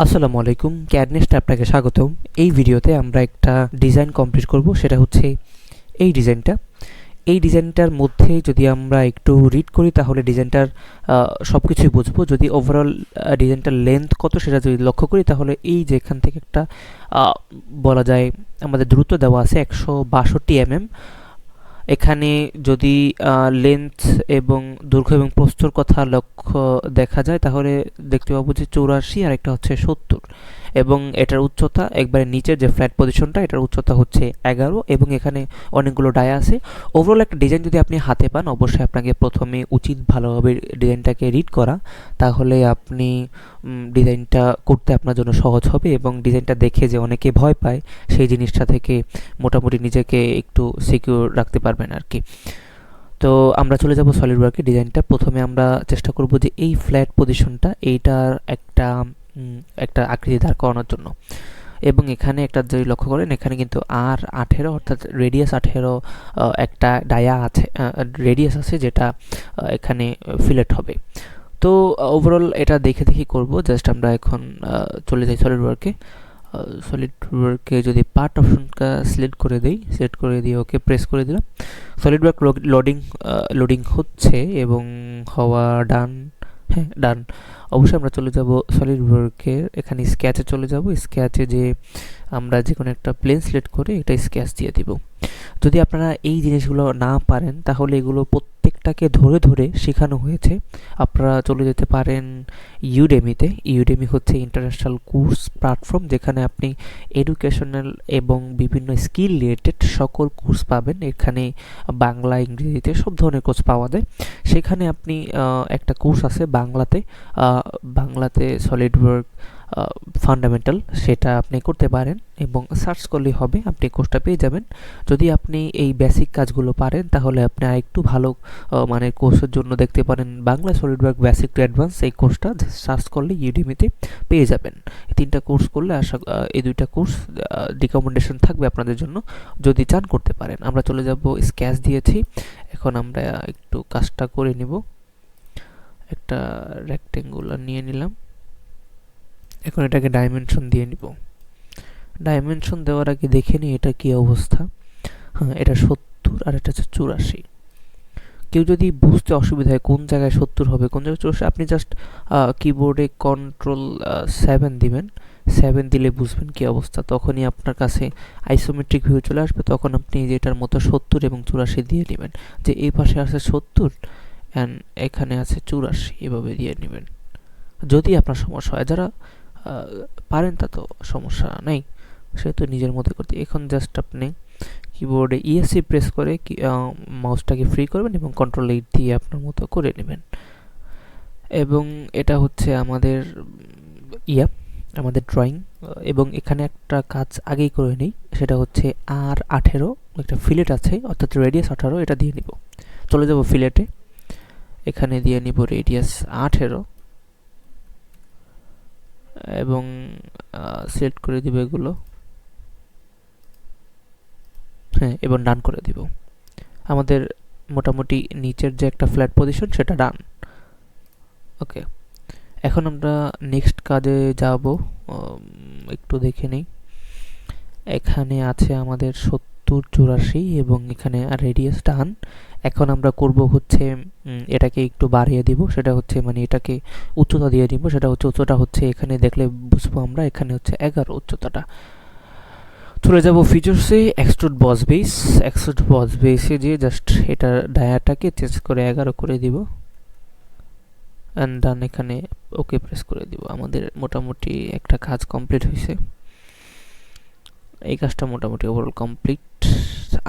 আসসালামু আলাইকুম, ক্যাডনেস্টে আপনাকে স্বাগতম। এই ভিডিওতে আমরা একটা ডিজাইন কমপ্লিট করব, সেটা হচ্ছে এই ডিজাইনটা। এই ডিজাইনটার মধ্যে যদি আমরা একটু রিড করি তাহলে ডিজাইনটার সব কিছুই বুঝবো। যদি ওভারঅল ডিজাইনটার লেন্থ কত সেটা যদি লক্ষ্য করি তাহলে এই যে এখান থেকে একটা বলা যায় আমাদের দূরত্ব দেওয়া আছে 162 mm। এখানে যদি লেন্থ এবং দৈর্ঘ্য এবং প্রস্থর কথা লক্ষ্য দেখা যায় তাহলে দেখতে পাবো যে 84 আর একটা হচ্ছে 70, এবং এটার উচ্চতা একবারে নিচের যে ফ্ল্যাট পজিশনটা এটার উচ্চতা হচ্ছে 11, এবং এখানে অনেকগুলো ডায়া আছে। ওভারঅল একটা ডিজাইন যদি আপনি হাতে পান অবশ্যই আপনাকে প্রথমে উচিত ভালোভাবে ডিজাইনটাকে রিড করা, তাহলে আপনি ডিজাইনটা করতে আপনার জন্য সহজ হবে, এবং ডিজাইনটা দেখে যে অনেকে ভয় পায় সেই জিনিসটা থেকে মোটামুটি নিজেকে একটু সিকিউর রাখতে পারবেন আর কি। তো আমরা চলে যাব সলিডওয়ার্কে। ডিজাইনটা প্রথমে আমরা চেষ্টা করব যে এই ফ্ল্যাট পজিশনটা এইটার একটা আকৃতি দাঁড় করানোর জন্য, এবং এখানে একটা যদি লক্ষ্য করেন এখানে কিন্তু R18 অর্থাৎ রেডিয়াস 18 একটা ডায়া আছে, রেডিয়াস আছে যেটা এখানে ফিলেট হবে। তো ওভারঅল এটা দেখে দেখে করব। জাস্ট আমরা এখন চলে যাই সলিডওয়ার্কে। সলিডওয়ার্কে যদি পার্ট অপশনটা সিলেক্ট করে দিই, সিলেক্ট করে দিয়ে ওকে প্রেস করে দিলাম। সলিডওয়ার্ক লোডিং হচ্ছে এবং হওয়া ডান। হ্যাঁ, ডান। অবশ্যই আমরা চলে যাব সলিডওয়ার্কের এখানে স্কেচে চলে যাব। স্কেচে যে আমরা যে কোনো একটা প্লেন সিলেক্ট করে এটা স্কেচ দিয়ে দিব। যদি আপনারা এই জিনিসগুলো না পারেন তাহলে এগুলো প্রত্যেকটাকে ধরে ধরে শেখানো হয়েছে। আপনারা চলে যেতে পারেন ইউডেমিতে। ইউডেমি হচ্ছে ইন্টারন্যাশনাল কোর্স প্ল্যাটফর্ম, যেখানে আপনি এডুকেশনাল এবং বিভিন্ন স্কিল রিলেটেড সকল কোর্স পাবেন। এখানে বাংলা, ইংরেজিতে সব ধরনের কোর্স পাওয়া যায়। সেখানে আপনি একটা কোর্স আছে বাংলাতে সলিডওয়ার্ক ফান্ডামেন্টাল, সেটা আপনি করতে পারেন এবং সার্চ করলেই হবে, আপনি কোর্সটা পেয়ে যাবেন। যদি আপনি এই বেসিক কাজগুলো পারেন তাহলে আপনি আরেকটু ভালো মানে কোর্সের জন্য দেখতে পারেন Bangla SolidWork basic to advance. এই কোর্সটা সার্চ করলে ইউডেমিতে পেয়ে যাবেন। এই 3টা কোর্স করলে এই 2টা কোর্স রিকমেন্ডেশন থাকবে আপনাদের জন্য, যদি চান করতে পারেন। আমরা চলে যাব, স্কেচ দিয়েছি, এখন আমরা একটু কাজটা করে নিব। একটা রেক্টেঙ্গুলার নিয়ে নিলাম, এখন এটাকে ডাইমেনশন দিয়ে নিব। ডাইমেনশন দেওয়ার আগে দেখে নিই এটা কি অবস্থা। হ্যাঁ, এটা 70 আর এটা হচ্ছে 84। কেউ যদি বুঝতে অসুবিধা হয় কোন জায়গায় 70 হবে কোন জায়গায় 84, আপনি জাস্ট কিবোর্ডে Ctrl+7 দিবেন। 7 দিলে বুঝবেন কি অবস্থা, তখনই আপনার কাছে আইসোমেট্রিক ভিউ চলে আসবে। তখন আপনি যেটার মতো 70 এবং 84 দিয়ে নেবেন, যে এই পাশে আছে 70 অ্যান্ড এখানে আছে 84, এভাবে দিয়ে নেবেন। যদি আপনার সমস্যা হয়, যারা পারেন তা তো সমস্যা নেই, সেহেতু নিজের মতো করতে। এখন জাস্ট আপনি কিবোর্ডে ESC প্রেস করে মাউসটাকে ফ্রি করবেন এবং Ctrl+8 দিয়ে আপনার মতো করে নেবেন। এবং এটা হচ্ছে আমাদের আমাদের ড্রয়িং। এবং এখানে একটা কাজ আগেই করে নিই, সেটা হচ্ছে R18 একটা ফিলেট আছে অর্থাৎ রেডিয়াস 18, এটা দিয়ে নিব। চলে যাব ফিলেটে, এখানে দিয়ে নিব রেডিয়াস 18 এবং সিলেক্ট করে দিব এগুলো। হ্যাঁ, এবং ডান করে দিব। আমাদের মোটামুটি নিচের যে একটা ফ্ল্যাট পজিশন সেটা ডান। ওকে, এখন আমরা নেক্সট কাজে যাব। একটু দেখে নেই, এখানে আছে আমাদের 70, 84 এবং এখানে রেডিয়াস ডান। এখন আমরা করব হচ্ছে এটাকে একটু বাড়িয়ে দিব, সেটা হচ্ছে মানে এটাকে উচ্চতা দিয়ে দিব। সেটা হচ্ছে উচ্চতা হচ্ছে এখানে দেখলে বুঝবো আমরা, এখানে হচ্ছে 11 উচ্চতাটা। চলে যাব ফিচার্সে, এক্সট্রুড বস বেস। এক্সট্রুড বস বেসে যে জাস্ট এটা ডায়াটাকে চেঞ্জ করে 11 করে দিব অ্যান্ড ডান, এখানে ওকে প্রেস করে দিব। আমাদের মোটামুটি একটা কাজ কমপ্লিট হয়েছে। এই কাজটা মোটামুটি ওভারঅল কমপ্লিট।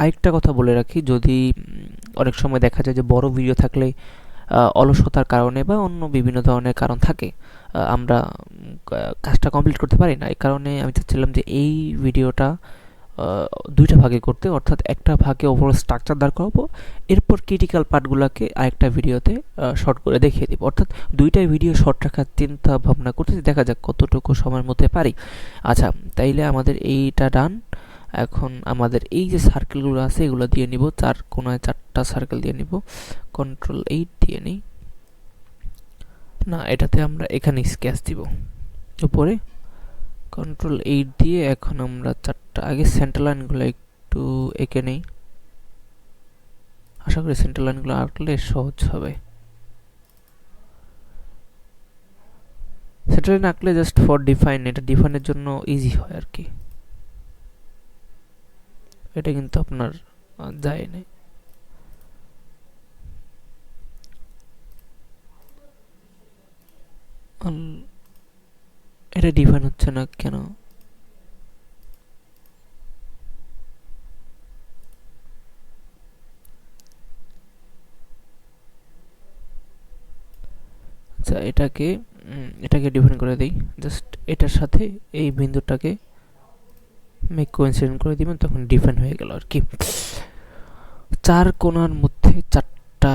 আরেকটা কথা বলে রাখি, যদি অনেক সময় দেখা যায় যে বড় ভিডিও থাকলে অলসতার কারণে বা অন্য বিভিন্ন ধরনের কারণ থাকে আমরা কাজটা কমপ্লিট করতে পারি না। এই কারণে আমি চাচ্ছিলাম যে এই ভিডিওটা 2টা ভাগে করতে, অর্থাৎ একটা ভাগে ওভারঅল স্ট্রাকচার দাঁড় করাবো, এরপর ক্রিটিক্যাল পার্টগুলোকে আরেকটা ভিডিওতে শর্ট করে দেখিয়ে দিব। অর্থাৎ 2টাই ভিডিও শর্ট রাখার চিন্তা ভাবনা করতেছি, দেখা যাক কতটুকু সময়ের মধ্যে পারি। আচ্ছা, তাইলে আমাদের এইটা ডান। এখন আমাদের এই যে সার্কেলগুলো আছে এগুলো দিয়ে নিব, 4 কোণায় 4টা সার্কেল দিয়ে নিব। Ctrl+8 দিয়ে নিই। না, এটাতে আমরা এখানে স্কেচ দিব উপরে, Ctrl 8 দিয়ে এখন আমরা চারটা আগে সেন্টার লাইনগুলো একটু এঁকে নেই। আশা করি সেন্টার লাইনগুলো আঁকলে সহজ হবে। সেন্টার লাইন আঁকলে জাস্ট ফর ডিফাইন, এটা ডিফাইনের জন্য ইজি হয় আর কি। এটা কিন্তু আপনার যায় না। এটা ডিফাইন হচ্ছে না কেন? আচ্ছা, এটাকে ডিফাইন করে দিই। জাস্ট এটার সাথে এই বিন্দুটাকে মেক কোইন্সিডেন্ট করে দিবেন, তখন ডিফাইন হয়ে গেল আর কি। চার কোণার মধ্যে চারটা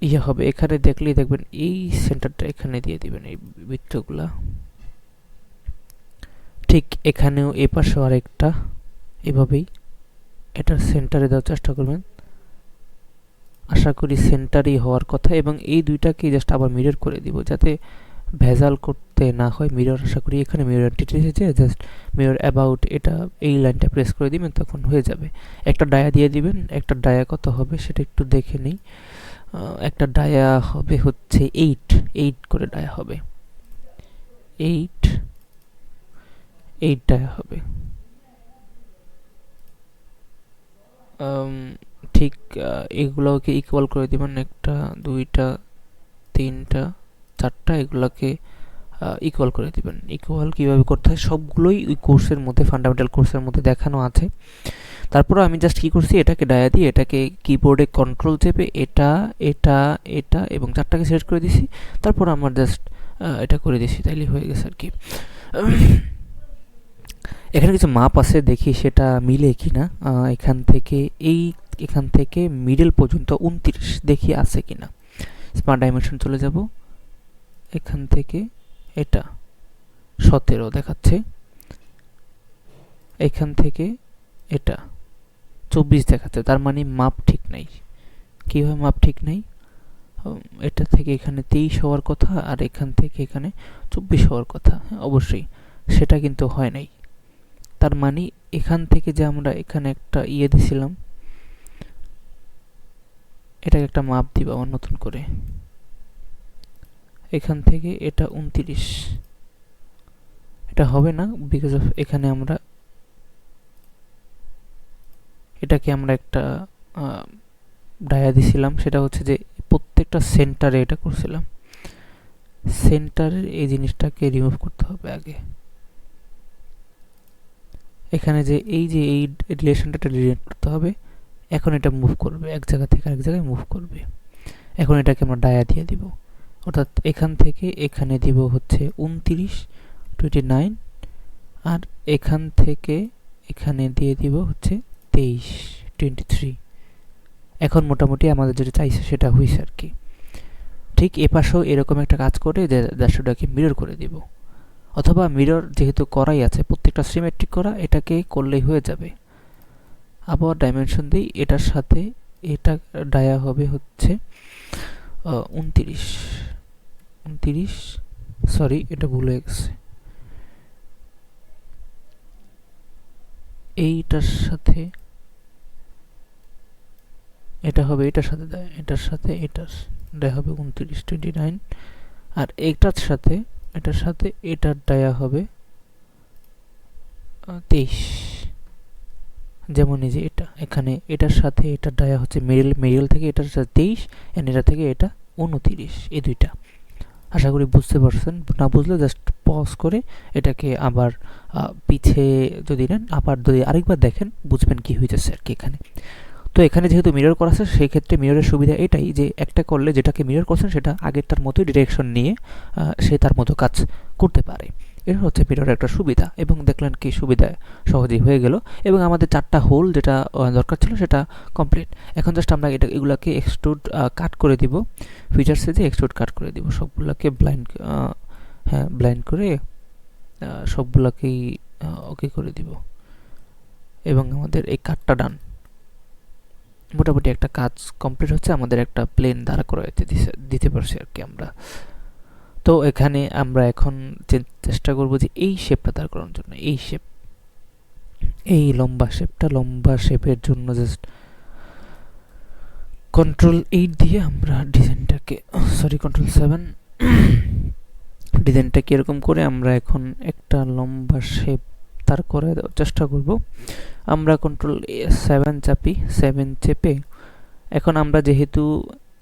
ইয়ে হবে। এখানে দেখলেই দেখবেন এই সেন্টারটা এখানে দিয়ে দিবেন, এই বৃত্তগুলা। ঠিক এখানেও এ পাশেও আরেকটা এভাবেই এটার সেন্টারে দেওয়ার চেষ্টা করবেন। আশা করি সেন্টারই হওয়ার কথা। এবং এই দুইটাকে জাস্ট আবার মিরর করে দিব, যাতে ভেজাল করতে না হয়। মিরর আশা করি এখানে মিরর এন্টিটি এসেছে, জাস্ট মিরর অ্যাবাউট এটা এই লাইনটা প্রেস করে দিবেন, তখন হয়ে যাবে। একটা ডায়া দিয়ে দিবেন। একটা ডায়া কত হবে সেটা একটু দেখে নিই। একটা ডায়া হবে হচ্ছে 8 করে ডায়া হবে। 8 ডায়া হবে। ঠিক এগুলোকে ইকুয়াল করে দিবেন। একটা, দুইটা, তিনটা, চারটা, এগুলোকে ইকুয়াল করে দিবেন। ইকুয়াল কিভাবে করতে হয় সবগুলোই ওই কোর্সের মধ্যে, ফান্ডামেন্টাল কোর্সের মধ্যে দেখানো আছে। তারপর আমি জাস্ট কি করছি, এটাকে ডায়া দিয়ে এটাকে কিবোর্ডে কন্ট্রোল চেপে এটা এটা এটা এবং চারটাকে সিলেক্ট করে দিছি। তারপর আমার জাস্ট এটা করে দিছি, তাইলে হয়ে গেছে আর কি। এখানে কিছু মাপ আছে, দেখি সেটা মিলে কিনা। এখান থেকে মিডল পর্যন্ত 29 দেখি আছে কিনা। স্মার্ট ডাইমেনশন চলে যাব। এখান থেকে এটা 17 দেখাচ্ছে। এখান থেকে এটা 24 দেখাচ্ছে। তার মানে মাপ ঠিক নাই। কিভাবে মাপ ঠিক নাই? এটা থেকে এখানে 23 হওয়ার কথা, আর এখান থেকে এখানে 24 হওয়ার কথা। অবশ্যই সেটা কিন্তু হয় নাই। তার মানে এখান থেকে যে আমরা এখানে একটা ইয়ে দিছিলাম, এটাকে একটা মাপ দিব আবার নতুন করে। এখান থেকে এটা 29, এটা হবে না, বিকজ অফ এখানে আমরা এটাকে আমরা একটা ডায়া দিছিলাম। সেটা হচ্ছে যে প্রত্যেকটা সেন্টারে এটা করছিলাম। সেন্টারের এই জিনিসটাকে রিমুভ করতে হবে আগে। এখানে যে এই রিলেশনটা ডিলিট করতে হবে। এখন এটা মুভ করবে, এক জায়গা থেকে আরেক জায়গায় মুভ করবে। এখন এটাকে আমরা ডায়া দিয়ে দিব, অর্থাৎ এখান থেকে এখানে দিব হচ্ছে 29, 29, আর এখান থেকে এখানে দিয়ে দিব হচ্ছে 23, 23। এখন মোটামুটি আমাদের যেটা চাইছে সেটা হয়েছে আর কি। ঠিক এপাশেও এরকম একটা কাজ করে যে দাসটাকে মিরর করে দিব, অথবা মিরর যেহেতু করাই আছে, প্রত্যেকটা সিমেট্রিক করা, এটাকে করলেই হয়ে যাবে। আবার ডাইমেনশন দিই, এটার সাথে এটা ডায়া হবে হচ্ছে 29, সরি এটা ভুল হয়ে গেছে। এইটার সাথে এটা হবে, এটার সাথে দেয়, এটার সাথে এটার ডায়া হবে 29, 29, আর এটার সাথে এটার ডায়া হবে 23। যেমন এই যে এটা এখানে এটার সাথে এটার ডায়া হচ্ছে মেরিল থেকে এটার সাথে 23, এন্ড এটা থেকে এটা 29, এই দুইটা। আশা করি বুঝতে পারছেন। না বুঝলে জাস্ট পজ করে এটাকে আবার পিছে যদি নেন, আবার যদি আরেকবার দেখেন বুঝবেন কি হয়েছে আর কি এখানে। তো এখানে যেহেতু মিরর করা আছে, সেই ক্ষেত্রে মিররের সুবিধা এটাই যে একটা করলে যেটাকে মিরর করছেন সেটা আগেরটার মতোই ডিরেকশন নিয়ে সে তার মতো কাজ করতে পারে। এটা হচ্ছে মিররের একটা সুবিধা। এবং দেখলেন কি সুবিধা সহজেই হয়ে গেল, এবং আমাদের চারটা হোল যেটা দরকার ছিল সেটা কমপ্লিট। এখন জাস্ট আমরা এগুলাকে এক্সট্রুড কাট করে দিব, ফিচার্সে যে এক্সট্রুড কাট করে দিব সবগুলোকে ব্লাইন্ড করে সবগুলোকেই ওকে করে দিব। এবং আমাদের এই কাটটা ডান। মোটামুটি একটা কাজ কমপ্লিট হচ্ছে, আমাদের একটা প্লেন দাঁড়া করে দিতে পারছি আর কি আমরা। তো এখানে আমরা এখন চেষ্টা করব যে এই শেপটা দাঁড় করানোর জন্য, এই শেপ, এই লম্বা শেপের জন্য জাস্ট Ctrl+8 দিয়ে আমরা ডিজাইনটাকে, সরি Ctrl+7, ডিজাইনটাকে এরকম করে আমরা এখন একটা লম্বা শেপ দাঁড় করে দেওয়ার চেষ্টা করব। আমরা Ctrl+7 চাপি, 7 চেপে এখন আমরা যেহেতু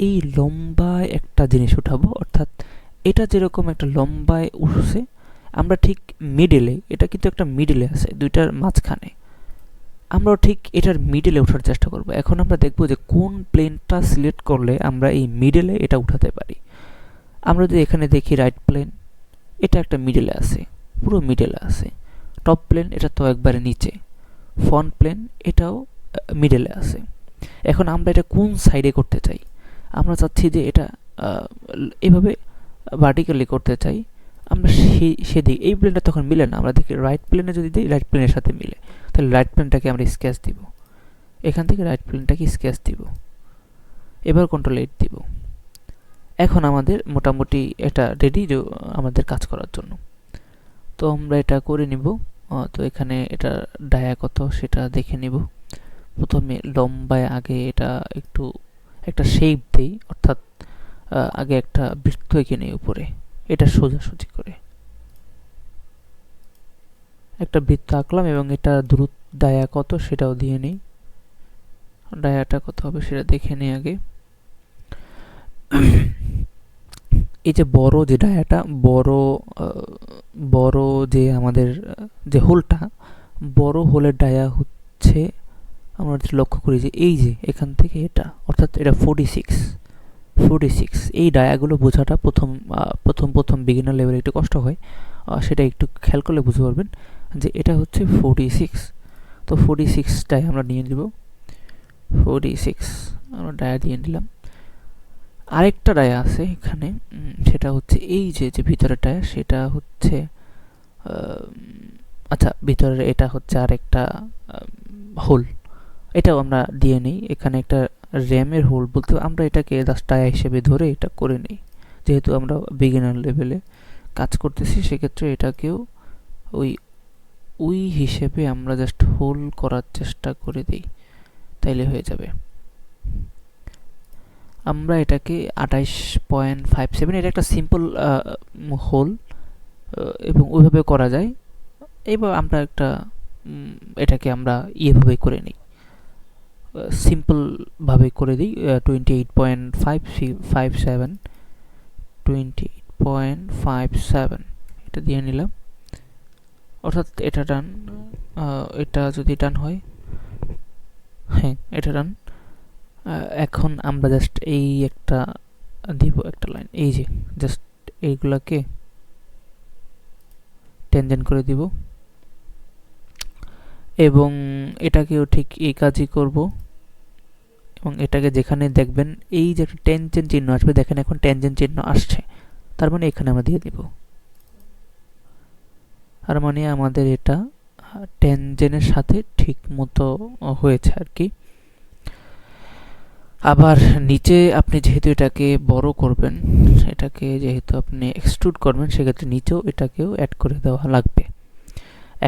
এই লম্বায় একটা জিনিস উঠাবো, অর্থাৎ এটা যেরকম একটা লম্বায় উঠছে, আমরা ঠিক মিডলে, এটা কিন্তু একটা মিডলে আছে দুইটার মাঝখানে, আমরাও ঠিক এটার মিডলে ওঠার চেষ্টা করব। এখন আমরা দেখব যে কোন প্লেনটা সিলেক্ট করলে আমরা এই মিডলে এটা উঠাতে পারি। আমরা যদি এখানে দেখি রাইট প্লেন, এটা একটা মিডলে আছে, পুরো মিডলে আছে। টপ প্লেন এটা তো একবারে নিচে। ফ্রন্ট প্লেন এটাও মিডলে আছে। এখন আমরা এটা কোন সাইডে করতে চাই? আমরা চাচ্ছি যে এটা এভাবে ভার্টিক্যালি করতে চাই। আমরা সেদিকে, এই প্লেনটা তখন মিলে না, আমরা দেখি রাইট প্লেনে যদি দিই রাইট প্লেনের সাথে মিলে, তাহলে রাইট প্লেনটাকে আমরা স্কেচ দিব, এখান থেকে রাইট প্লেনটাকে স্কেচ দিব, এবার Ctrl+8 দিব। এখন আমাদের মোটামুটি এটা রেডি আমাদের কাজ করার জন্য। তো আমরা এটা করে নিব। তো এখানে এটা ডায়া কত সেটা দেখে নিব। প্রথমে লম্বায় আগে এটা একটু একটা শেপ দেই, অর্থাৎ আগে একটা বৃত্ত এঁকে নেই উপরে, এটা সোজাসুজি করে একটা বৃত্ত আঁকলাম এবং এটা ডায়া কত সেটাও দিয়ে নিই। ডায়াটা কত হবে সেটা দেখে নিই আগে। এই যে বড় যে ডায়াটা, বড় যে আমাদের যে হোলটা, বড় হোলের ডায়া হচ্ছে, আমরা লক্ষ্য করি যে এই যে এখান থেকে এটা, অর্থাৎ এটা 46। এই ডায়াগুলো বোঝাটা প্রথম বিগিনার লেভেলে একটু কষ্ট হয়, সেটা একটু খেয়াল করলে বুঝতে পারবেন যে এটা হচ্ছে 46। তো 46টাই আমরা নিয়ে নিব, 46 আমরা ডায়া দিয়ে নিলাম। আরেকটা ডায়া আছে এখানে, সেটা হচ্ছে এই যে ভিতরের ডায়া, সেটা হচ্ছে আচ্ছা ভিতরের এটা হচ্ছে আরেকটা হোল, এটাও আমরা দিয়ে নিই। এখানে একটা র্যামের হোল বলতে আমরা এটাকে জাস্ট ডায়া হিসেবে ধরে এটা করে নিই, যেহেতু আমরা বিগিনার লেভেলে কাজ করতেছি, সেক্ষেত্রে এটাকেও ওই হিসেবে আমরা জাস্ট হোল করার চেষ্টা করে দিই, তাইলে হয়ে যাবে। আমরা এটাকে 28.57, এটা একটা সিম্পল হোল এবং ওইভাবে করা যায়। এবার আমরা একটা এটাকে আমরা ইয়েভাবে করে নিই, সিম্পল ভাবে করে দিই। 28.57 এটা দিয়ে নিলাম, অর্থাৎ এটা ডান। এটা যদি ডান হয়, হ্যাঁ এটা ডান। এখন আমরা জাস্ট এই একটা দিব, একটা লাইন, এই যে জাস্ট এইগুলাকে টেনজেন্ট করে দিব এবং এটাকেও ঠিক এই কাজই করব। এবং এটাকে যেখানে দেখবেন এই যে একটা টেনজেন্ট চিহ্ন আসবে, দেখেন এখন টেনজেন্ট চিহ্ন আসছে, তার মানে এখানে আমরা দিয়ে দিব। তার মানে আমাদের এটা টেনজেন্টের সাথে ঠিক মতো হয়েছে আর কি। আবার নিচে আপনি যেহেতু এটাকে বড় করবেন, এটাকে যেহেতু আপনি এক্সট্রুড করবেন, সেক্ষেত্রে নিচেও এটাকেও অ্যাড করে দেওয়া লাগবে।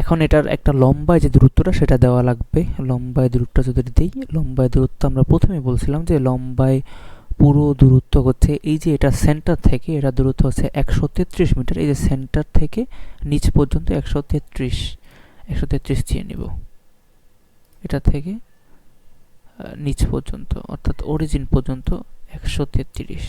এখন এটার একটা লম্বায় যে দূরত্বটা সেটা দেওয়া লাগবে। লম্বায় দূরত্ব যদি দিই, লম্বায় দূরত্ব আমরা প্রথমে বলছিলাম যে লম্বায় পুরো দূরত্ব হচ্ছে, এই যে এটা সেন্টার থেকে এটা দূরত্ব হচ্ছে 133 মিটার। এই যে সেন্টার থেকে নিচ পর্যন্ত 133 দিয়ে নিব, এটা থেকে নিচ পর্যন্ত, অর্থাৎ অরিজিন পর্যন্ত 133।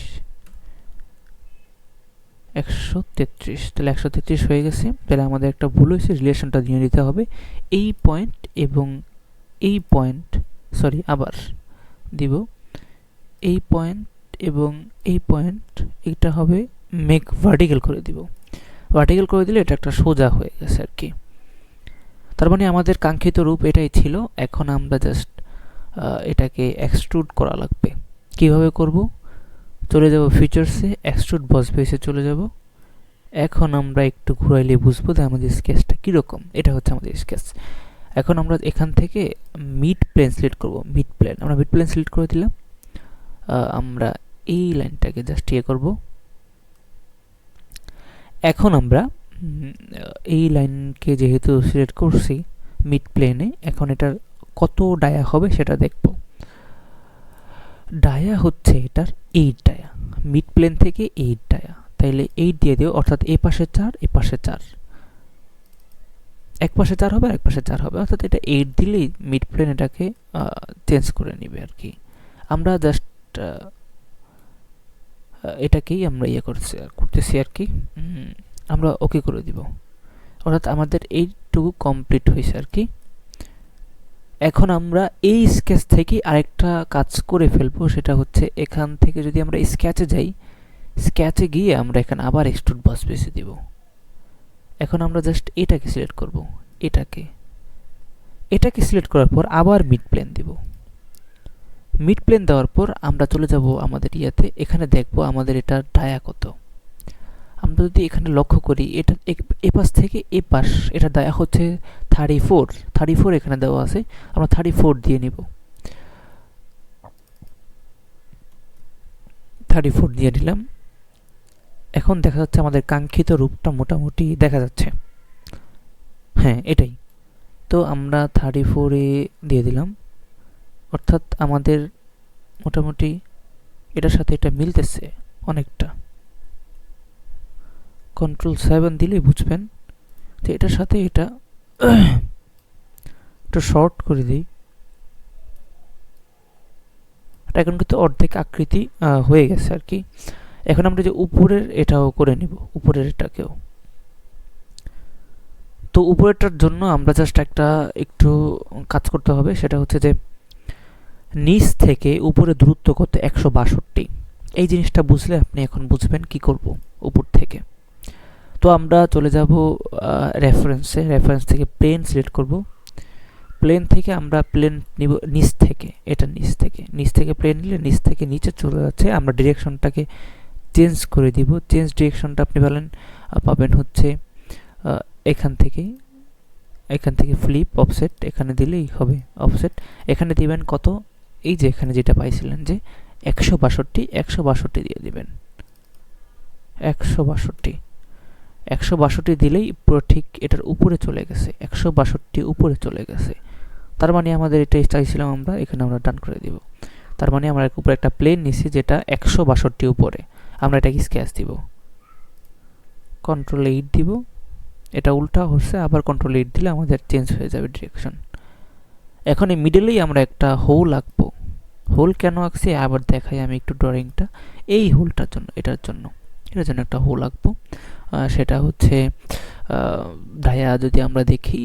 তাহলে 133 হয়ে গেছে। তাহলে আমাদের একটা ভুল হয়েছে, রিলেশনটা দিয়ে নিতে হবে। এই পয়েন্ট এবং এই পয়েন্ট, সরি আবার দিব, এই পয়েন্ট এবং এই পয়েন্ট, এটা হবে মেক ভার্টিক্যাল করে দিব। ভার্টিক্যাল করে দিলে এটা একটা সোজা হয়ে গেছে আর কি। তার মানে আমাদের কাঙ্ক্ষিত রূপ এটাই ছিল। এখন আমরা জাস্ট এটাকে এক্সট্রুড করা লাগবে। কিভাবে করব? চলে যাব ফিচার্সে, এক্সট্রুড বস বেসে চলে যাব। এখন আমরা একটু ঘুরাইলে বুঝবো যে আমাদের স্কেচটা কীরকম। এটা হচ্ছে আমাদের স্কেচ। এখন আমরা এখান থেকে মিড প্লেন সিলেক্ট করব। আমরা মিড প্লেন সিলেক্ট করে দিলাম। আমরা এই লাইনটাকে জাস্ট ইয়ে করব, এখন আমরা এই লাইনকে যেহেতু সিলেক্ট করছি মিড প্লেনে, এখন এটার কত ডায়া হবে সেটা দেখব। ডায়া হচ্ছে এটার 8 ডায়া, মিড প্লেন থেকে 8 ডায়া, তাইলে 8 দিয়ে দিও, অর্থাৎ এ পাশে 4 এ পাশে 4, এক পাশে 4 হবে আর এক পাশে 4 হবে, অর্থাৎ এটা 8 দিলেই মিড প্লেন এটাকে চেঞ্জ করে নিবে আর কি। আমরা জাস্ট এটাকেই আমরা করতেছি আর কি, আমরা ওকে করে দিব, অর্থাৎ আমাদের এইটুকু কমপ্লিট হয়েছে আর কি। এখন আমরা এই স্কেচ থেকে আরেকটা কাজ করে ফেলবো, সেটা হচ্ছে এখান থেকে যদি আমরা স্কেচে যাই, স্কেচে গিয়ে আমরা এখানে আবার এক্সট্রুড বস বেসে দিব। এখন আমরা জাস্ট এটাকে সিলেক্ট করব, এটাকে সিলেক্ট করার পর আবার মিড প্লেন দিব। মিড প্লেন দেওয়ার পর আমরা চলে যাব আমাদের ইয়াতে, এখানে দেখব আমাদের এটা ডায়া কত। আমরা যদি এখানে লক্ষ্য করি, এটা এ পাশ থেকে এ পাশ এটা ডায়া হচ্ছে 34 এখানে দেওয়া আছে, আমরা 34 দিয়ে নিব। 34 দিয়ে দিলাম। এখন দেখা যাচ্ছে আমাদের কাঙ্ক্ষিত রূপটা মোটামুটি দেখা যাচ্ছে, হ্যাঁ এটাই। তো আমরা 34-এ দিয়ে দিলাম, অর্থাৎ আমাদের মোটামুটি এটার সাথে এটা মিলতেছে অনেকটা। Ctrl+7 দিলেই বুঝবেন যে এটার সাথে এটা একটু শর্ট করে দিই। এখন কিন্তু অর্ধেক আকৃতি হয়ে গেছে আর কি। এখন আমরা যে উপরের এটাও করে নিব, উপরের এটাকেও। তো উপরেরটার জন্য আমরা জাস্ট একটু কাজ করতে হবে, সেটা হচ্ছে যে নিচ থেকে উপরে দূরত্ব কত, 162। এই জিনিসটা বুঝলে আপনি এখন বুঝবেন কি করব উপর থেকে। তো আমরা চলে যাব রেফারেন্স থেকে প্লেন সিলেক্ট করব। প্লেন থেকে আমরা প্লেন নিব নিচ থেকে, এটা নিচ থেকে প্লেন নিলে নিচ থেকে নিচে চলে যাচ্ছে। আমরা ডিরেকশনটাকে চেঞ্জ করে দিব। চেঞ্জ ডিরেকশনটা আপনি পাবেন হচ্ছে এখান থেকে ফ্লিপ অফসেট, এখানে দিলেই হবে অফসেট। এখানে দিবেন কত, এই যে এখানে যেটা পাইছিলেন যে 162 দিয়ে দিবেন। 162 দিলেই পুরো ঠিক এটার উপরে চলে গেছে, 162 উপরে চলে গেছে। তার মানে আমাদের এটাই চাইছিলাম আমরা, এখানে আমরা ডান করে দিব। তার মানে আমরা উপরে একটা প্লেন নিছি যেটা 162 উপরে, আমরা এটাকে স্কেচ দিব। Ctrl+8 দিব, এটা উল্টা হচ্ছে, আবার Ctrl+8 দিলে আমাদের চেঞ্জ হয়ে যাবে ডিরেকশন। এখন এই মিডলেই আমরা একটা হোল আঁকবো। হোল কেন আঁকছি আবার দেখাই আমি একটু ড্রয়িংটা। এই হোলটার জন্য, এটার জন্য একটা হোল আঁকবো। সেটা হচ্ছে ডায়া, যদি আমরা দেখি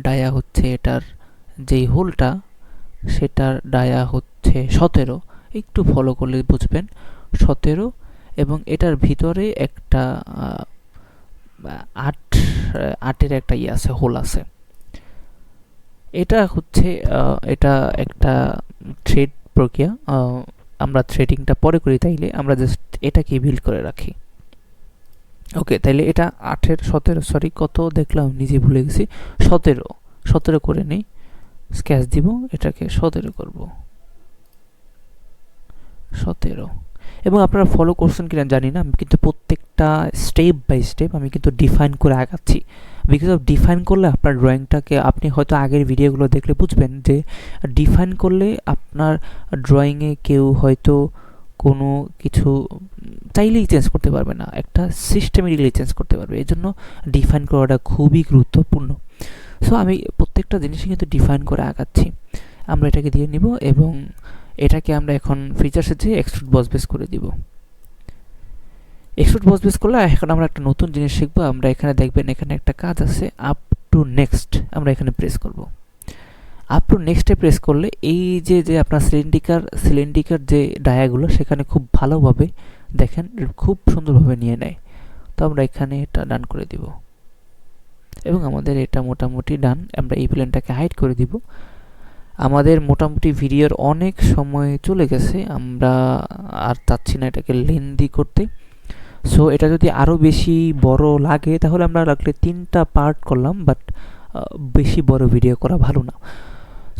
ডায়া হচ্ছে এটার যেই হোলটা, সেটার ডায়া হচ্ছে 17। একটু ফলো করলে বুঝবেন 17, এবং এটার ভিতরে একটা 8-এর একটা আছে, হোল আছে। এটা হচ্ছে এটা একটা থ্রেড প্রক্রিয়া, আমরা থ্রেডিংটা পরে করি, তাইলে আমরা জাস্ট এটাকে বিল্ড করে রাখি। ওকে, তাইলে এটা 8-17, সরি কত দেখলাম নিজে ভুলে গেছি, 17 করে নেই, স্কেচ দিব, এটাকে 17 করব, 17। এবং আপনারা ফলো করছেন কিনা জানি না, আমি কিন্তু প্রত্যেকটা স্টেপ বাই স্টেপ আমি কিন্তু ডিফাইন করে আগাচ্ছি। বিকজ অফ ডিফাইন করলে আপনার ড্রয়িংটাকে, আপনি হয়তো আগের ভিডিওগুলো দেখলে বুঝবেন যে ডিফাইন করলে আপনার ড্রয়িংয়ে কেউ হয়তো কোনো কিছু চাইলেই চেঞ্জ করতে পারবে না, একটা সিস্টেমেটিকলি চেঞ্জ করতে পারবে। এই জন্য ডিফাইন করাটা খুবই গুরুত্বপূর্ণ। সো আমি প্রত্যেকটা জিনিসই কিন্তু ডিফাইন করে আগাচ্ছি। আমরা এটাকে দিয়ে নিব এবং এটাকে আমরা এখন ফিচার্সে যেয়ে এক্সট্রুড বস বেস করে দিব। এক্সট্রুড বস বেস করলে এখন আমরা একটা নতুন জিনিস শিখবো। আমরা এখানে দেখবেন এখানে একটা কাজ আছে, আপ টু নেক্সট, আমরা এখানে প্রেস করব। আপ টু নেক্সটে প্রেস করলে এই যে আপনার সিলিন্ডিকার যে ডায়াগুলো, সেখানে খুব ভালোভাবে দেখেন, খুব সুন্দরভাবে নিয়ে নেয়। তো আমরা এখানে এটা ডান করে দিব এবং আমাদের এটা মোটামুটি ডান। আমরা এই প্লেনটাকে হাইড করে দিব। আমাদের মোটামুটি ভিডিওর অনেক সময় চলে গেছে, আমরা আর চাচ্ছি না এটাকে লেন্দি করতে। সো এটা যদি আরও বেশি বড় লাগে তাহলে আমরা লাগলে 3টা পার্ট করলাম, বাট বেশি বড় ভিডিও করা ভালো না।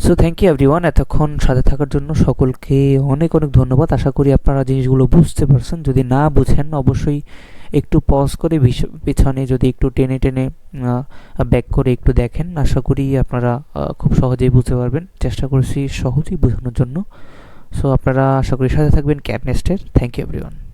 সো থ্যাংক ইউ এভরিওয়ান, এতক্ষণ সাথে থাকার জন্য সকলকে অনেক অনেক ধন্যবাদ। আশা করি আপনারা জিনিসগুলো বুঝতে পারছেন। যদি না বুঝেন অবশ্যই একটু পজ করে পিছনে যদি একটু টেনে টেনে ব্যাক করে একটু দেখেন, আশা করি আপনারা খুব সহজেই বুঝতে পারবেন। চেষ্টা করছি সহজেই বোঝানোর জন্য। সো আপনারা আশা করি সাথে থাকবেন ক্যাড নেস্টের। Thank you everyone.